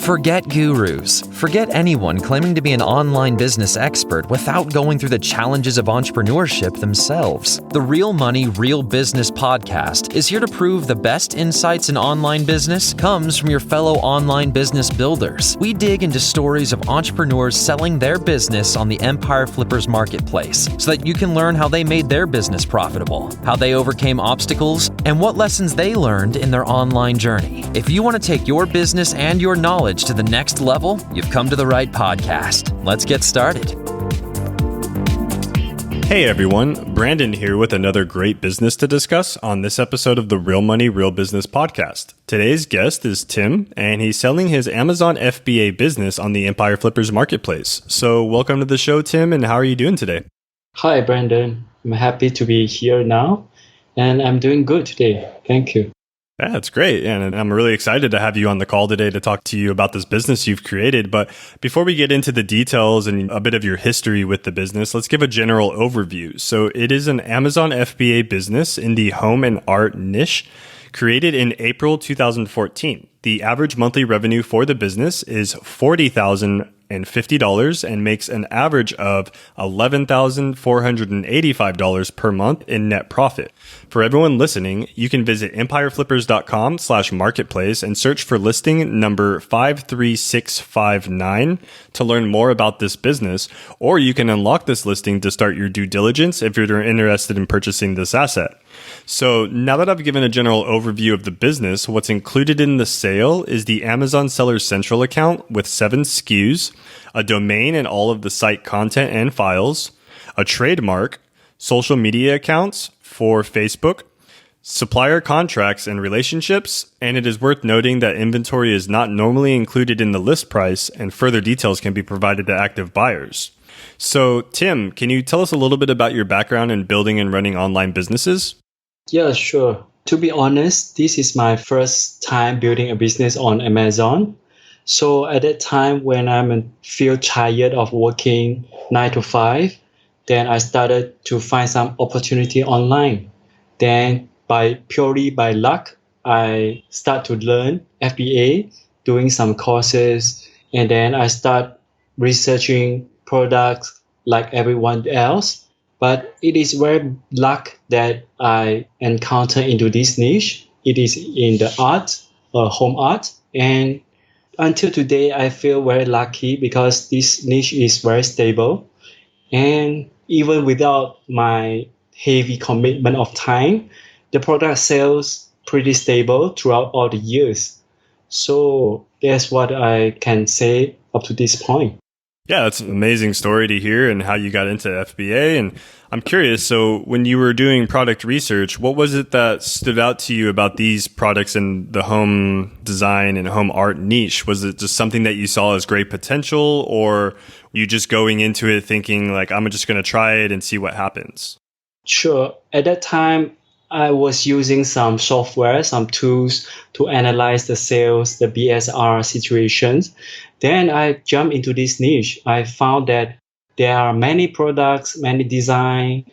Forget gurus. Forget anyone claiming to be an online business expert without going through the challenges of entrepreneurship themselves. The Real Money, Real Business podcast is here to prove the best insights in online business comes from your fellow online business builders. We dig into stories of entrepreneurs selling their business on the Empire Flippers marketplace so that you can learn how they made their business profitable, how they overcame obstacles, and what lessons they learned in their online journey. If you want to take your business and your knowledge to the next level, you've come to the right podcast. Let's get started. Hey everyone, Brandon here with another great business to discuss on this episode of the Real Money, Real Business podcast. Today's guest is Tim, and he's selling his Amazon FBA business on the Empire Flippers marketplace. So welcome to the show, Tim, and how are you doing today? Hi, Brandon. I'm happy to be here now, and I'm doing good today. Thank you. Yeah, that's great. And I'm really excited to have you on the call today to talk to you about this business you've created. But before we get into the details and a bit of your history with the business, let's give a general overview. So it is an Amazon FBA business in the home and art niche, created in April 2014. The average monthly revenue for the business is $40,050 and makes an average of $11,485 per month in net profit. For everyone listening, you can visit empireflippers.com/marketplace and search for listing number 53659 to learn more about this business, or you can unlock this listing to start your due diligence if you're interested in purchasing this asset. So now that I've given a general overview of the business, what's included in the sale is the Amazon Seller Central account with 7 SKUs, a domain and all of the site content and files, a trademark, social media accounts for Facebook, supplier contracts and relationships, and it is worth noting that inventory is not normally included in the list price and further details can be provided to active buyers. So, Tim, can you tell us a little bit about your background in building and running online businesses? Yeah, sure. To be honest, this is my first time building a business on Amazon. So at that time when feel tired of working 9 to 5, then I started to find some opportunity online. Then purely by luck, I start to learn FBA, doing some courses, and then I start researching products like everyone else. But it is very luck that I encounter into this niche. It is in the art, home art. And until today, I feel very lucky because this niche is very stable. And even without my heavy commitment of time, the product sells pretty stable throughout all the years. So that's what I can say up to this point. Yeah, that's an amazing story to hear and how you got into FBA. And I'm curious, so when you were doing product research, what was it that stood out to you about these products in the home design and home art niche? Was it just something that you saw as great potential, or you just going into it thinking like, I'm just going to try it and see what happens? Sure. At that time, I was using some software, some tools to analyze the sales, the BSR situations. Then I jumped into this niche. I found that there are many products, many design,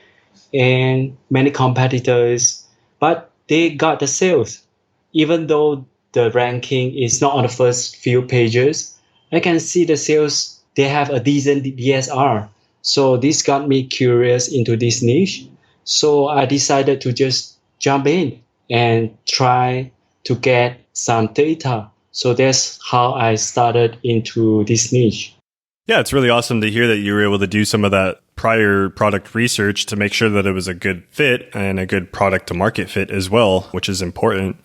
and many competitors, but they got the sales. Even though the ranking is not on the first few pages, I can see the sales, they have a decent BSR. So this got me curious into this niche. So I decided to just jump in and try to get some data. So that's how I started into this niche. Yeah, it's really awesome to hear that you were able to do some of that prior product research to make sure that it was a good fit and a good product to market fit as well, which is important.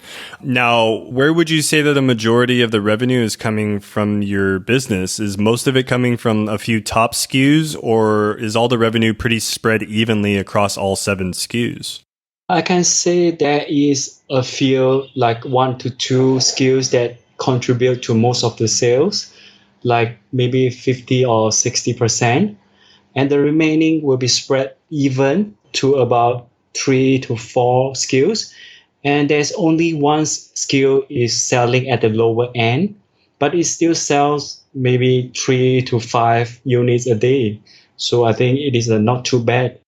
Now, where would you say that the majority of the revenue is coming from your business? Is most of it coming from a few top SKUs, or is all the revenue pretty spread evenly across all 7 SKUs? I can say there is a few, like 1 to 2 SKUs that contribute to most of the sales, like maybe 50 or 60%. And the remaining will be spread even to about 3 to 4 SKUs. And there's only one SKU is selling at the lower end, but it still sells maybe 3 to 5 units a day. So I think it is not too bad.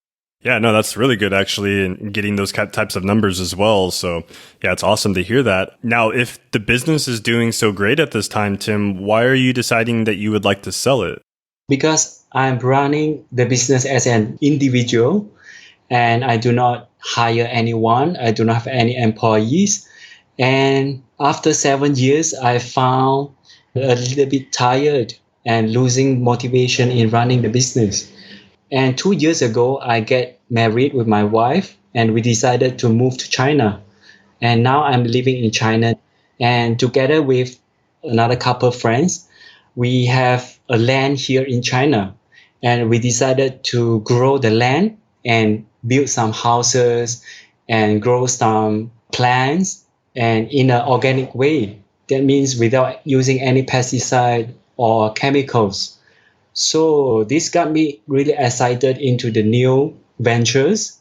Yeah, no, that's really good actually, and getting those types of numbers as well. So, yeah, it's awesome to hear that. Now, if the business is doing so great at this time, Tim, why are you deciding that you would like to sell it? Because I'm running the business as an individual and I do not hire anyone. I do not have any employees. And after 7 years, I found a little bit tired and losing motivation in running the business. And 2 years ago, I get married with my wife and we decided to move to China. And now I'm living in China. And together with another couple of friends, we have a land here in China. And we decided to grow the land and build some houses and grow some plants and in an organic way. That means without using any pesticide or chemicals. So this got me really excited into the new ventures,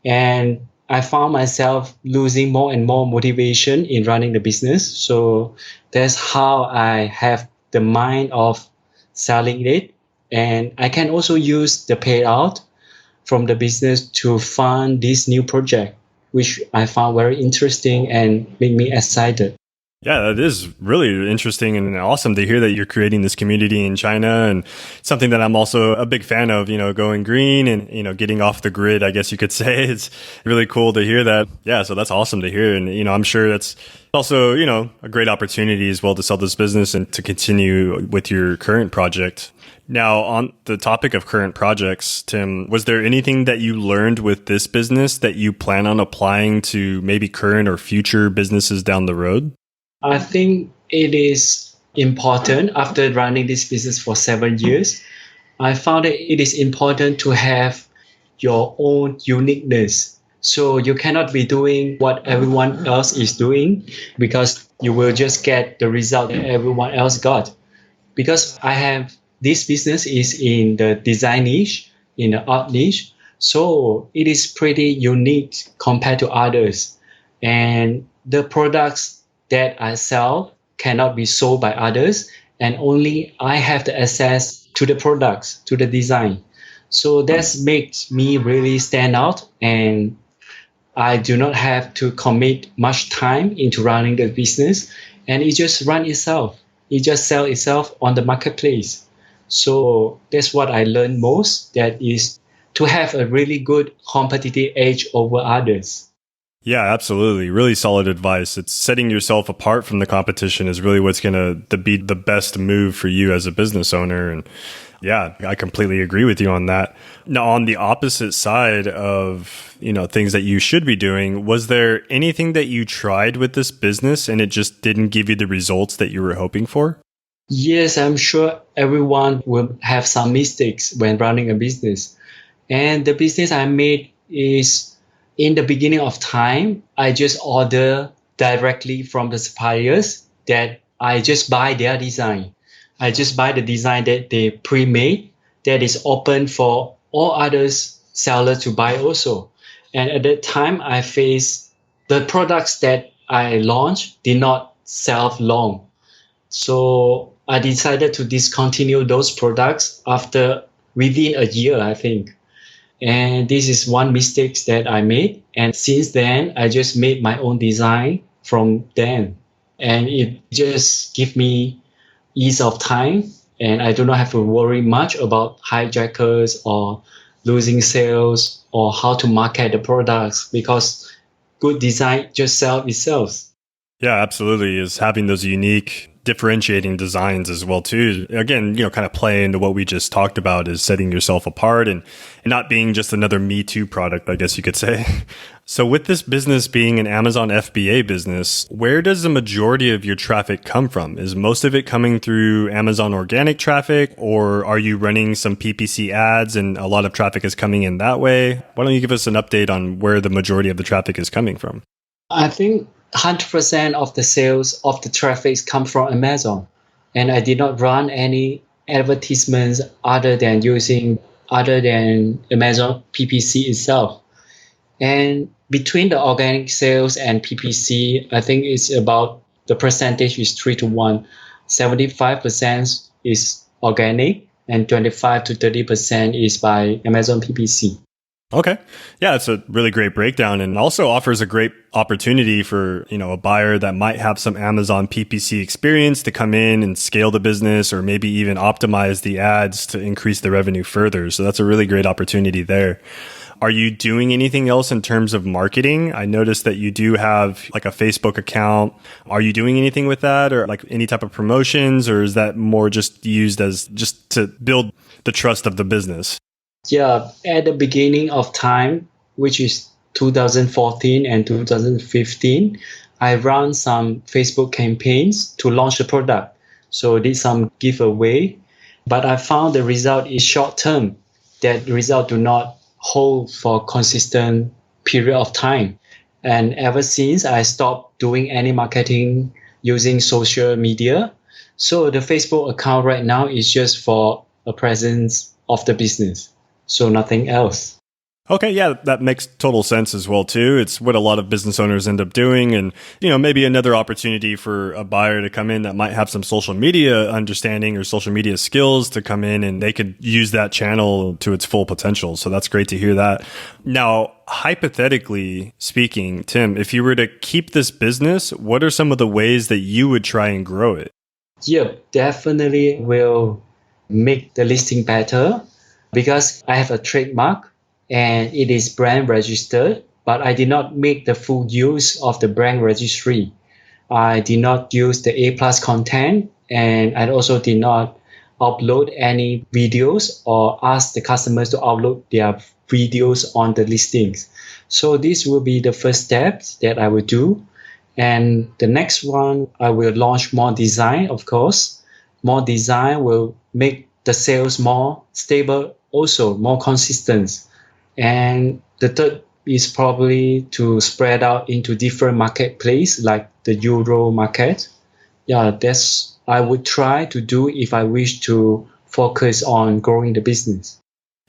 and I found myself losing more and more motivation in running the business. So that's how I have the mind of selling it. And I can also use the payout from the business to fund this new project, which I found very interesting and made me excited. Yeah, that is really interesting and awesome to hear that you're creating this community in China, and something that I'm also a big fan of, going green and, getting off the grid, I guess you could say. It's really cool to hear that. Yeah, so that's awesome to hear. And, I'm sure that's also, a great opportunity as well to sell this business and to continue with your current project. Now, on the topic of current projects, Tim, was there anything that you learned with this business that you plan on applying to maybe current or future businesses down the road? I think it is important after running this business for 7 years. I found that it is important to have your own uniqueness. So you cannot be doing what everyone else is doing because you will just get the result that everyone else got. Because I have this business is in the design niche, in the art niche. So it is pretty unique compared to others. And the products that I sell cannot be sold by others, and only I have the access to the products, to the design. So that makes me really stand out, and I do not have to commit much time into running the business, and it just run itself. It just sell itself on the marketplace. So that's what I learned most. That is to have a really good competitive edge over others. Yeah, absolutely. Really solid advice. It's setting yourself apart from the competition is really what's going to be the best move for you as a business owner. And yeah, I completely agree with you on that. Now, on the opposite side of, things that you should be doing, was there anything that you tried with this business and it just didn't give you the results that you were hoping for? Yes, I'm sure everyone will have some mistakes when running a business. And the business I made is in the beginning of time, I just order directly from the suppliers that I just buy their design. I just buy the design that they pre-made that is open for all others sellers to buy also. And at that time, I faced the products that I launched did not sell long. So I decided to discontinue those products after within a year, I think. And this is one mistake that I made. And since then, I just made my own design from then. And it just gives me ease of time. And I do not have to worry much about hijackers or losing sales or how to market the products because good design just sells itself. Yeah, absolutely. Is having those unique differentiating designs as well too. Again, kind of play into what we just talked about is setting yourself apart and not being just another Me Too product, I guess you could say. So with this business being an Amazon FBA business, where does the majority of your traffic come from? Is most of it coming through Amazon organic traffic, or are you running some PPC ads and a lot of traffic is coming in that way? Why don't you give us an update on where the majority of the traffic is coming from? I think 100% of the sales of the traffic come from Amazon. And I did not run any advertisements other than Amazon PPC itself. And between the organic sales and PPC, I think it's about the percentage is 3-1. 75% is organic and 25 to 30% is by Amazon PPC. Okay. Yeah, it's a really great breakdown and also offers a great opportunity for, a buyer that might have some Amazon PPC experience to come in and scale the business or maybe even optimize the ads to increase the revenue further. So that's a really great opportunity there. Are you doing anything else in terms of marketing? I noticed that you do have like a Facebook account. Are you doing anything with that or like any type of promotions, or is that more just used as just to build the trust of the business? Yeah, at the beginning of time, which is 2014 and 2015, I ran some Facebook campaigns to launch the product. So did some giveaway, but I found the result is short term. That result do not hold for consistent period of time. And ever since I stopped doing any marketing using social media, so the Facebook account right now is just for a presence of the business. So nothing else. Okay, yeah, that makes total sense as well too. It's what a lot of business owners end up doing, and maybe another opportunity for a buyer to come in that might have some social media understanding or social media skills to come in and they could use that channel to its full potential. So that's great to hear that. Now, hypothetically speaking, Tim, if you were to keep this business, what are some of the ways that you would try and grow it? Yeah, definitely will make the listing better because I have a trademark and it is brand registered, but I did not make the full use of the brand registry. I did not use the A plus content, and I also did not upload any videos or ask the customers to upload their videos on the listings. So this will be the first steps that I will do. And the next one, I will launch more design, of course. More design will make the sales more stable, also more consistent. And the third is probably to spread out into different marketplace like the Euro market. Yeah, that's I would try to do if I wish to focus on growing the business.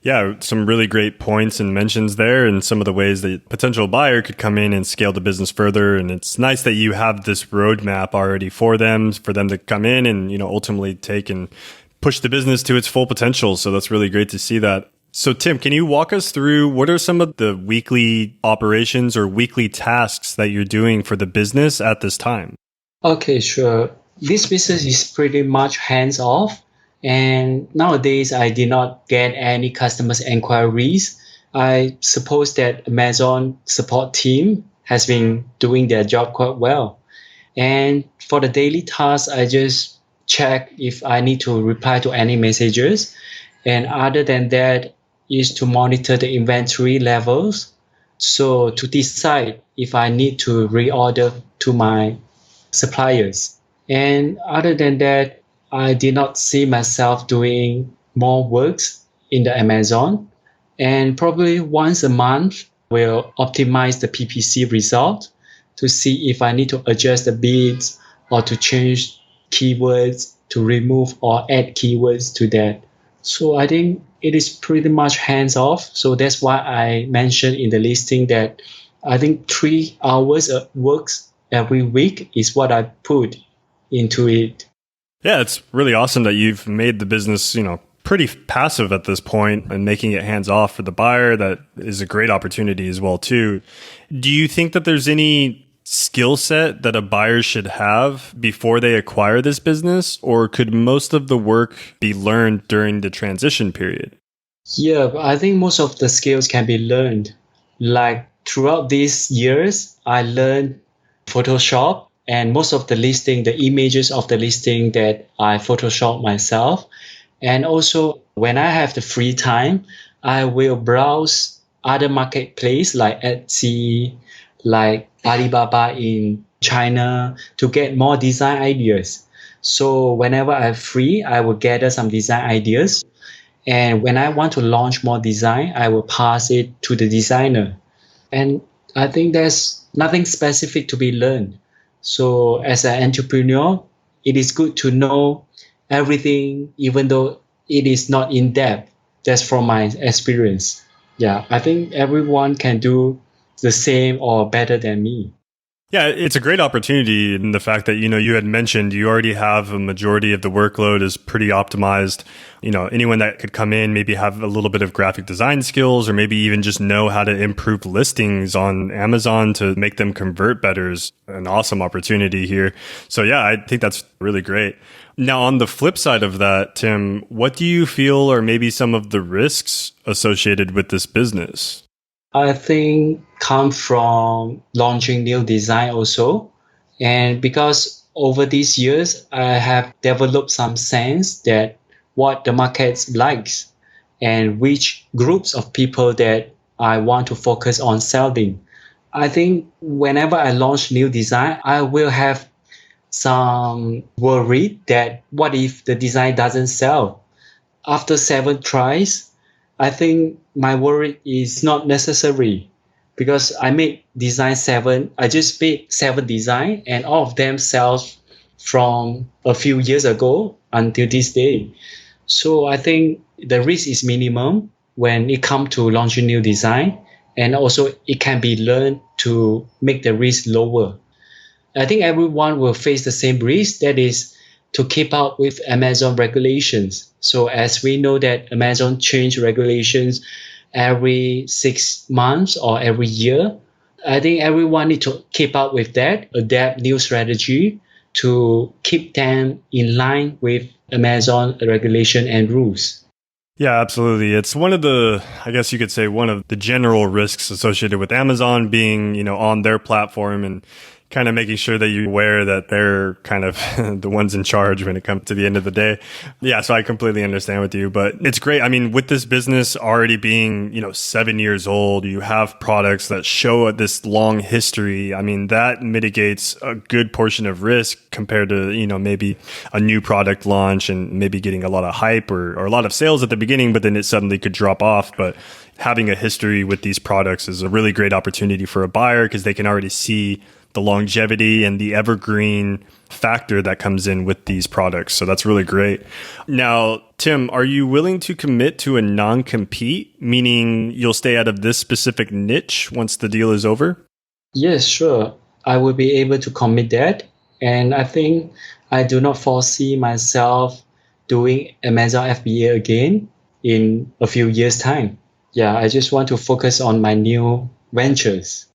Yeah, some really great points and mentions there, and some of the ways that potential buyer could come in and scale the business further. And it's nice that you have this roadmap already for them to come in and, ultimately take and push the business to its full potential. So that's really great to see that. So Tim, can you walk us through what are some of the weekly operations or weekly tasks that you're doing for the business at this time? Okay, sure. This business is pretty much hands off. And nowadays, I did not get any customers' inquiries. I suppose that Amazon support team has been doing their job quite well. And for the daily tasks, I just check if I need to reply to any messages. And other than that, is to monitor the inventory levels. So to decide if I need to reorder to my suppliers. And other than that, I did not see myself doing more works in the Amazon. And probably once a month, we'll optimize the PPC result to see if I need to adjust the bids or to change keywords, to remove or add keywords to that. So I think it is pretty much hands off. So that's why I mentioned in the listing that I think 3 hours of works every week is what I put into it. Yeah, it's really awesome that you've made the business, pretty passive at this point and making it hands off for the buyer. That is a great opportunity as well, too. Do you think that there's any skill set that a buyer should have before they acquire this business, or could most of the work be learned during the transition period? Yeah, I think most of the skills can be learned. Like throughout these years, I learned Photoshop, and most of the images of the listing that I Photoshop myself. And also when I have the free time, I will browse other marketplace like Etsy, like Alibaba in China to get more design ideas. So whenever I'm free, I will gather some design ideas. And when I want to launch more design, I will pass it to the designer. And I think there's nothing specific to be learned. So as an entrepreneur, it is good to know everything, even though it is not in depth. That's from my experience. Yeah, I think everyone can do the same or better than me. Yeah, it's a great opportunity in the fact that, you had mentioned you already have a majority of the workload is pretty optimized. Anyone that could come in, maybe have a little bit of graphic design skills, or maybe even just know how to improve listings on Amazon to make them convert better is an awesome opportunity here. So yeah, I think that's really great. Now, on the flip side of that, Tim, what do you feel are maybe some of the risks associated with this business? I think come from launching new design also. And because over these years, I have developed some sense that what the market likes and which groups of people that I want to focus on selling. I think whenever I launch new design, I will have some worry that what if the design doesn't sell? After 7 tries, I think my worry is not necessary because I made design 7. I just made 7 design and all of them sell from a few years ago until this day. So I think the risk is minimum when it comes to launching new design, and also it can be learned to make the risk lower. I think everyone will face the same risk, that is to keep up with Amazon regulations. So as we know that Amazon change regulations every 6 months or every year, I think everyone need to keep up with that, adapt new strategy to keep them in line with Amazon regulation and rules. Yeah, absolutely. It's one of the, I guess you could say, one of the general risks associated with Amazon being, on their platform and kind of making sure that you're aware that they're kind of the ones in charge when it comes to the end of the day. Yeah, so I completely understand with you, but it's great. I mean, with this business already being, 7 years old, you have products that show this long history. I mean, that mitigates a good portion of risk compared to, maybe a new product launch and maybe getting a lot of hype or a lot of sales at the beginning, but then it suddenly could drop off. But having a history with these products is a really great opportunity for a buyer because they can already see the longevity and the evergreen factor that comes in with these products. So that's really great. Now, Tim, are you willing to commit to a non-compete, meaning you'll stay out of this specific niche once the deal is over? Yes, sure. I will be able to commit that. And I think I do not foresee myself doing Amazon FBA again in a few years' time. Yeah, I just want to focus on my new ventures.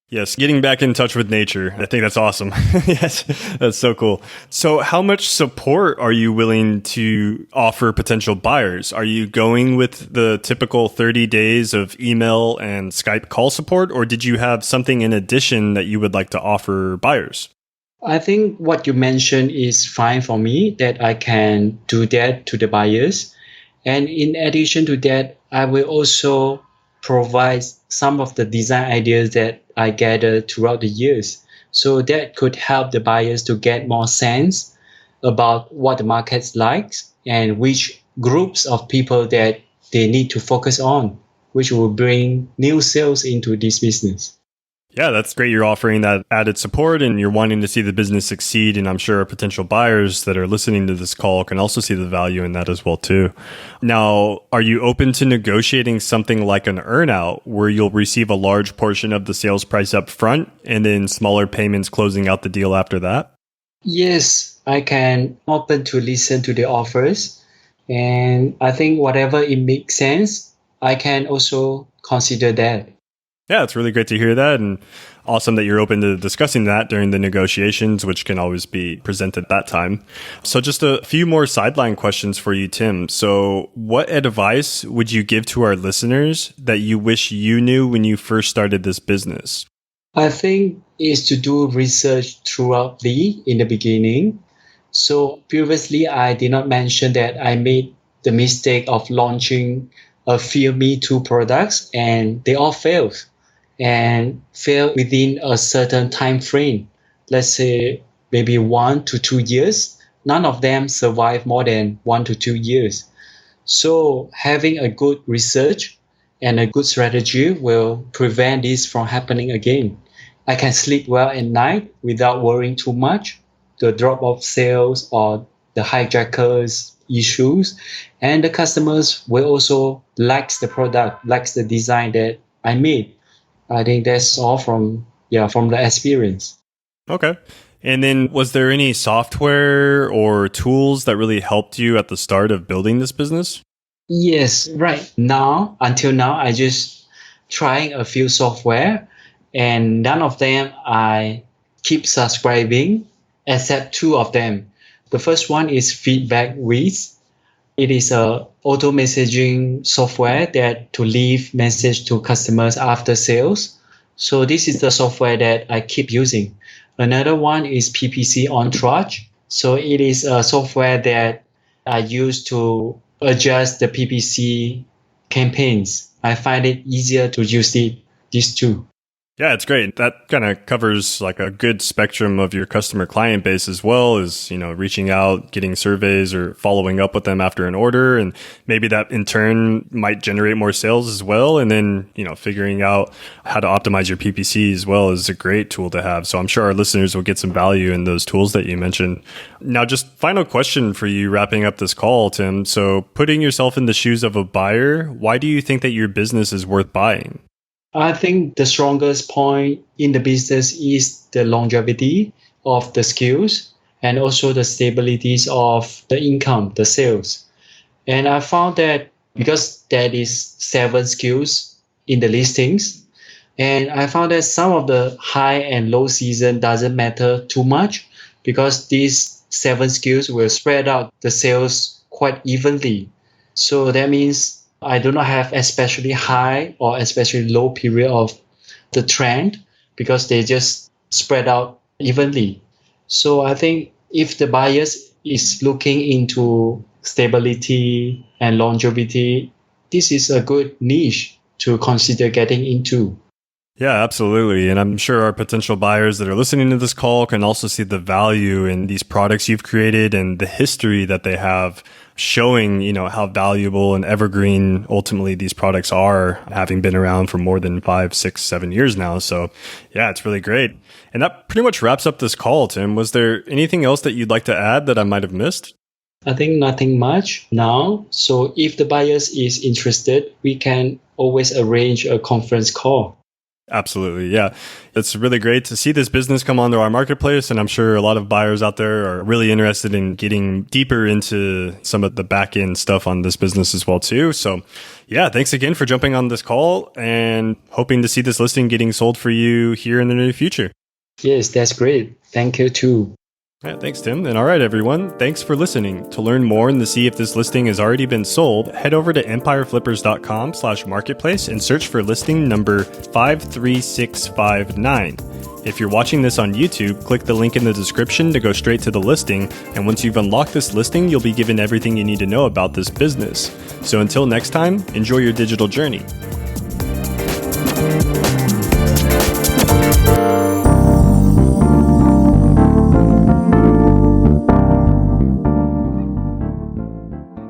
Yes, getting back in touch with nature. I think that's awesome. Yes, that's so cool. So how much support are you willing to offer potential buyers? Are you going with the typical 30 days of email and Skype call support, or did you have something in addition that you would like to offer buyers? I think what you mentioned is fine for me, that I can do that to the buyers. And in addition to that, I will also provide some of the design ideas that I gathered throughout the years. So that could help the buyers to get more sense about what the market likes and which groups of people that they need to focus on, which will bring new sales into this business. Yeah, that's great. You're offering that added support and you're wanting to see the business succeed. And I'm sure potential buyers that are listening to this call can also see the value in that as well, too. Now, are you open to negotiating something like an earnout where you'll receive a large portion of the sales price up front and then smaller payments closing out the deal after that? Yes, I can open to listen to the offers. And I think whatever it makes sense, I can also consider that. Yeah, it's really great to hear that, and awesome that you're open to discussing that during the negotiations, which can always be presented at that time. So just a few more sideline questions for you, Tim. So what advice would you give to our listeners that you wish you knew when you first started this business? I think is to do research throughout in the beginning. So previously, I did not mention that I made the mistake of launching a few Me Too products and they all failed and fail within a certain time frame. Let's say maybe 1 to 2 years. None of them survive more than 1 to 2 years. So having a good research and a good strategy will prevent this from happening again. I can sleep well at night without worrying too much, the drop of sales or the hijackers issues, and the customers will also like the product, likes the design that I made. I think that's all from the experience. Okay. And then was there any software or tools that really helped you at the start of building this business? Yes, right now, until now, I just trying a few software and none of them I keep subscribing except two of them. The first one is Feedback With. It is a auto messaging software that to leave message to customers after sales. So this is the software that I keep using. Another one is PPC on Trudge. So it is a software that I use to adjust the PPC campaigns. I find it easier to use these two. Yeah, it's great. That kind of covers like a good spectrum of your customer client base as well as, reaching out, getting surveys or following up with them after an order. And maybe that in turn might generate more sales as well. And then, figuring out how to optimize your PPC as well is a great tool to have. So I'm sure our listeners will get some value in those tools that you mentioned. Now, just final question for you wrapping up this call, Tim. So putting yourself in the shoes of a buyer, why do you think that your business is worth buying? I think the strongest point in the business is the longevity of the skills and also the stabilities of the income, the sales. And I found that because there is 7 skills in the listings, and I found that some of the high and low season doesn't matter too much because these 7 skills will spread out the sales quite evenly. So that means I do not have especially high or especially low period of the trend because they just spread out evenly. So I think if the buyers is looking into stability and longevity, this is a good niche to consider getting into. Yeah, absolutely. And I'm sure our potential buyers that are listening to this call can also see the value in these products you've created and the history that they have showing, how valuable and evergreen ultimately these products are, having been around for more than 5, 6, 7 years now. So yeah, it's really great. And that pretty much wraps up this call, Tim. Was there anything else that you'd like to add that I might have missed? I think nothing much now. So if the buyers is interested, we can always arrange a conference call. Absolutely. Yeah. It's really great to see this business come onto our marketplace. And I'm sure a lot of buyers out there are really interested in getting deeper into some of the back end stuff on this business as well, too. So yeah, thanks again for jumping on this call and hoping to see this listing getting sold for you here in the near future. Yes, that's great. Thank you too. Yeah, thanks, Tim. And all right, everyone, thanks for listening. To learn more and to see if this listing has already been sold, head over to empireflippers.com/marketplace and search for listing number 53659. If you're watching this on YouTube, click the link in the description to go straight to the listing. And once you've unlocked this listing, you'll be given everything you need to know about this business. So until next time, enjoy your digital journey.